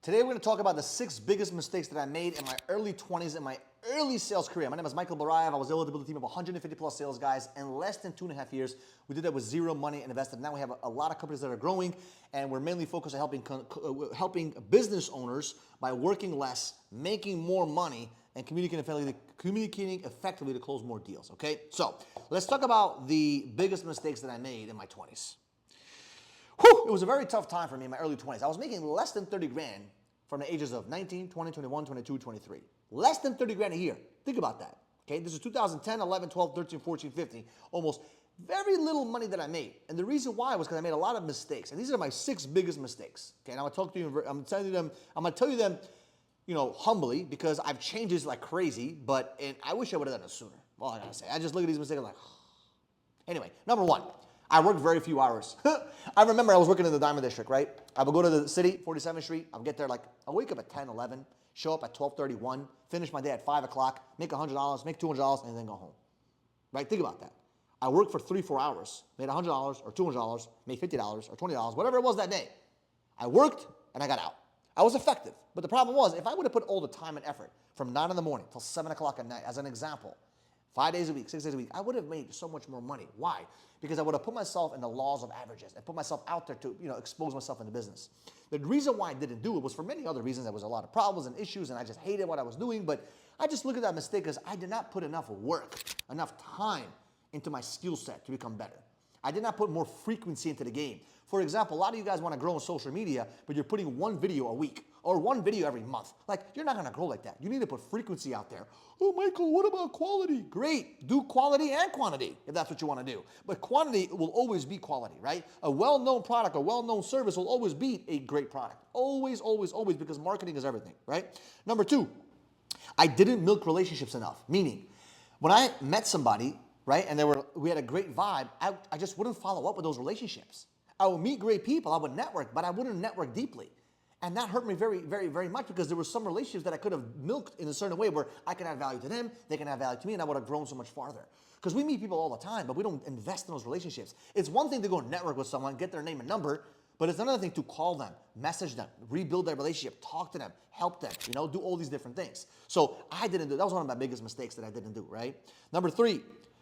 Today we're going to talk about the 6 biggest mistakes that I made in my early 20s in my early sales career. My name is Michael Barayev. I was able to build a team of 150 plus sales guys in less than 2.5 years. We did that with zero money invested. Now we have a lot of companies that are growing, and we're mainly focused on helping business owners by working less, making more money, and communicating effectively to close more deals, okay? So let's talk about the biggest mistakes that I made in my 20s. Whew, it was a very tough time for me in my early 20s. I was making less than 30 grand from the ages of 19, 20, 21, 22, 23. Less than 30 grand a year. Think about that. Okay, this is 2010, 11, 12, 13, 14, 15. Almost very little money that I made. And the reason why was because I made a lot of mistakes. And these are my 6 biggest mistakes. Okay, and I'm gonna talk to you, I'm gonna tell you them, humbly, because I've changed this like crazy, and I wish I would have done it sooner. Well, I gotta say, I just look at these mistakes and I'm like, anyway, number 1. I worked very few hours. I remember I was working in the Diamond District, right? I would go to the city, 47th Street. I would get there I'll wake up at 10, 11, show up at 12:31, finish my day at 5 o'clock, make $100, make $200, and then go home. Right? Think about that. I worked for 3-4 hours, made $100 or $200, made $50 or $20, whatever it was that day. I worked and I got out. I was effective. But the problem was, if I would have put all the time and effort from 9 in the morning till 7 o'clock at night, as an example, 5 days a week, 6 days a week, I would have made so much more money. Why? Because I would have put myself in the laws of averages and put myself out there to, expose myself in the business. The reason why I didn't do it was for many other reasons. There was a lot of problems and issues, and I just hated what I was doing. But I just look at that mistake as I did not put enough work, enough time into my skill set to become better. I did not put more frequency into the game. For example, a lot of you guys want to grow on social media, but you're putting 1 video a week or 1 video every month. You're not going to grow like that. You need to put frequency out there. Oh, Michael, what about quality? Great. Do quality and quantity if that's what you want to do. But quantity will always be quality, right? A well-known product, a well-known service will always beat a great product. Always, always, always, because marketing is everything, right? Number 2, I didn't milk relationships enough. Meaning, when I met somebody, right, and we had a great vibe, I just wouldn't follow up with those relationships. I would meet great people, I would network, but I wouldn't network deeply. And that hurt me very, very, very much, because there were some relationships that I could have milked in a certain way where I can add value to them, they can add value to me, and I would have grown so much farther. Because we meet people all the time, but we don't invest in those relationships. It's one thing to go network with someone, get their name and number, but it's another thing to call them, message them, rebuild their relationship, talk to them, help them, do all these different things. So I didn't do that. Was one of my biggest mistakes that I didn't do, right? Number 3,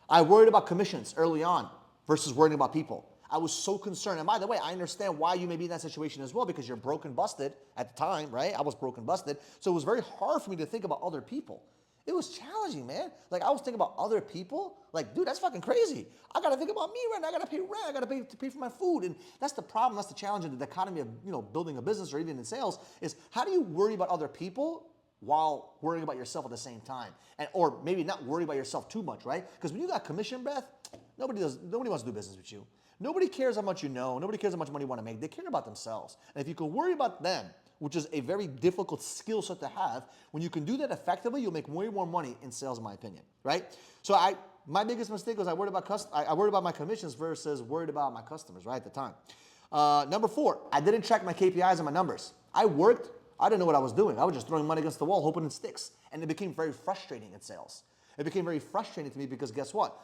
I worried about commissions early on versus worrying about people. I was so concerned. And by the way, I understand why you may be in that situation as well, because you're broken busted at the time, right? I was broken busted. So it was very hard for me to think about other people. It was challenging, man. I was thinking about other people. Dude, that's fucking crazy. I got to think about me right now. I got to pay rent. I got to pay for my food. And that's the problem. That's the challenge in the dichotomy of, building a business or even in sales, is how do you worry about other people while worrying about yourself at the same time? Or maybe not worry about yourself too much, right? Because when you got commission breath, nobody wants to do business with you. Nobody cares how much you know. Nobody cares how much money you want to make. They care about themselves. And if you can worry about them, which is a very difficult skill set to have, when you can do that effectively, you'll make way more money in sales, in my opinion, right? So my biggest mistake was I worried about my commissions versus worried about my customers, right, at the time. Number 4, I didn't track my KPIs and my numbers. I worked. I didn't know what I was doing. I was just throwing money against the wall, hoping it sticks. And it became very frustrating in sales. It became very frustrating to me because guess what?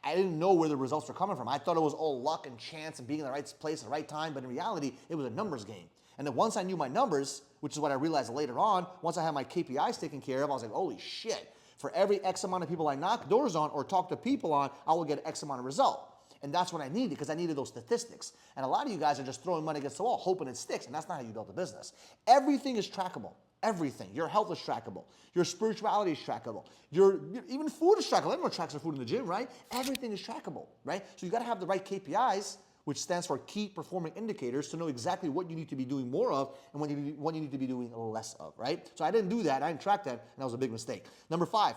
I didn't know where the results were coming from. I thought it was all luck and chance and being in the right place at the right time, but in reality, it was a numbers game. And then once I knew my numbers, which is what I realized later on, once I had my KPIs taken care of, I was like, holy shit, for every X amount of people I knock doors on or talk to people on, I will get X amount of result. And that's what I needed, because I needed those statistics. And a lot of you guys are just throwing money against the wall, hoping it sticks, and that's not how you build a business. Everything is trackable. Everything. Your health is trackable. Your spirituality is trackable. Even food is trackable. Everyone tracks their food in the gym, right? Everything is trackable, right? So you got to have the right KPIs, which stands for key performing indicators, to know exactly what you need to be doing more of and what you need to be doing less of, right? So I didn't do that. I didn't track that, and that was a big mistake. Number 5,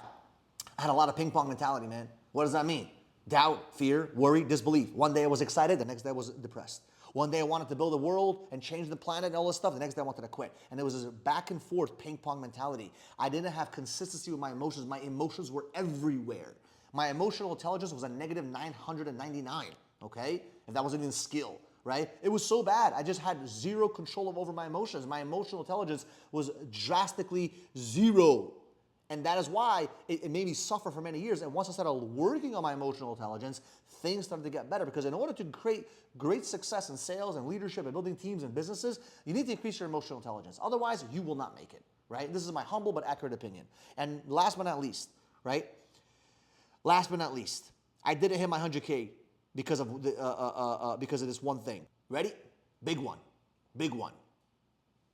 I had a lot of ping pong mentality, man. What does that mean? Doubt, fear, worry, disbelief. One day I was excited, the next day I was depressed. One day I wanted to build a world and change the planet and all this stuff. The next day I wanted to quit. And there was this back and forth ping pong mentality. I didn't have consistency with my emotions. My emotions were everywhere. My emotional intelligence was a negative 999, okay? And that wasn't even skill, right? It was so bad. I just had zero control over my emotions. My emotional intelligence was drastically zero. And that is why it made me suffer for many years. And once I started working on my emotional intelligence, things started to get better. Because in order to create great success in sales and leadership and building teams and businesses, you need to increase your emotional intelligence. Otherwise, you will not make it, right? This is my humble but accurate opinion. And last but not least, right? Last but not least, I didn't hit my 100K because of this one thing. Ready? Big one. Big one.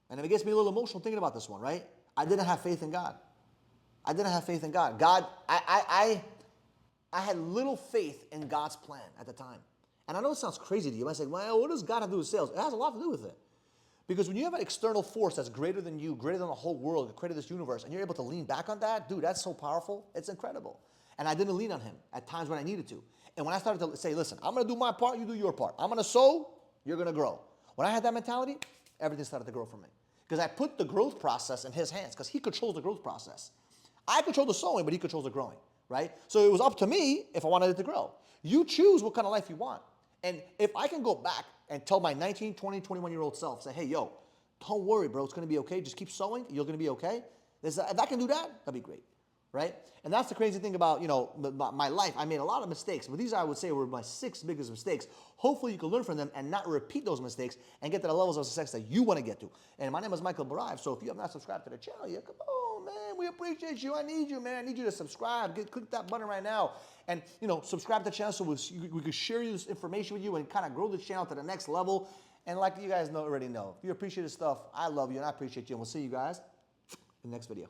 And it gets me a little emotional thinking about this one, right? I didn't have faith in God. I didn't have faith in God. I had little faith in God's plan at the time. And I know it sounds crazy to you. I say, well, what does God have to do with sales? It has a lot to do with it. Because when you have an external force that's greater than you, greater than the whole world, greater than this universe, and you're able to lean back on that, dude, that's so powerful. It's incredible. And I didn't lean on him at times when I needed to. And when I started to say, listen, I'm going to do my part, you do your part. I'm going to sow, you're going to grow. When I had that mentality, everything started to grow for me. Because I put the growth process in his hands, because he controls the growth process. I control the sowing, but he controls the growing, right? So it was up to me if I wanted it to grow. You choose what kind of life you want. And if I can go back and tell my 19, 20, 21-year-old self, say, hey, yo, don't worry, bro. It's going to be okay. Just keep sowing. You're going to be okay. If I can do that, that'd be great, right? And that's the crazy thing about, my life. I made a lot of mistakes, but these I would say were my 6 biggest mistakes. Hopefully you can learn from them and not repeat those mistakes and get to the levels of success that you want to get to. And my name is Michael Barayev. So if you have not subscribed to the channel yet, come on, man. We appreciate you. I need you, man. I need you to subscribe. Click that button right now. And, subscribe to the channel so we can share this information with you and kind of grow the channel to the next level. And like you guys already know, if you appreciate this stuff, I love you and I appreciate you. And we'll see you guys in the next video.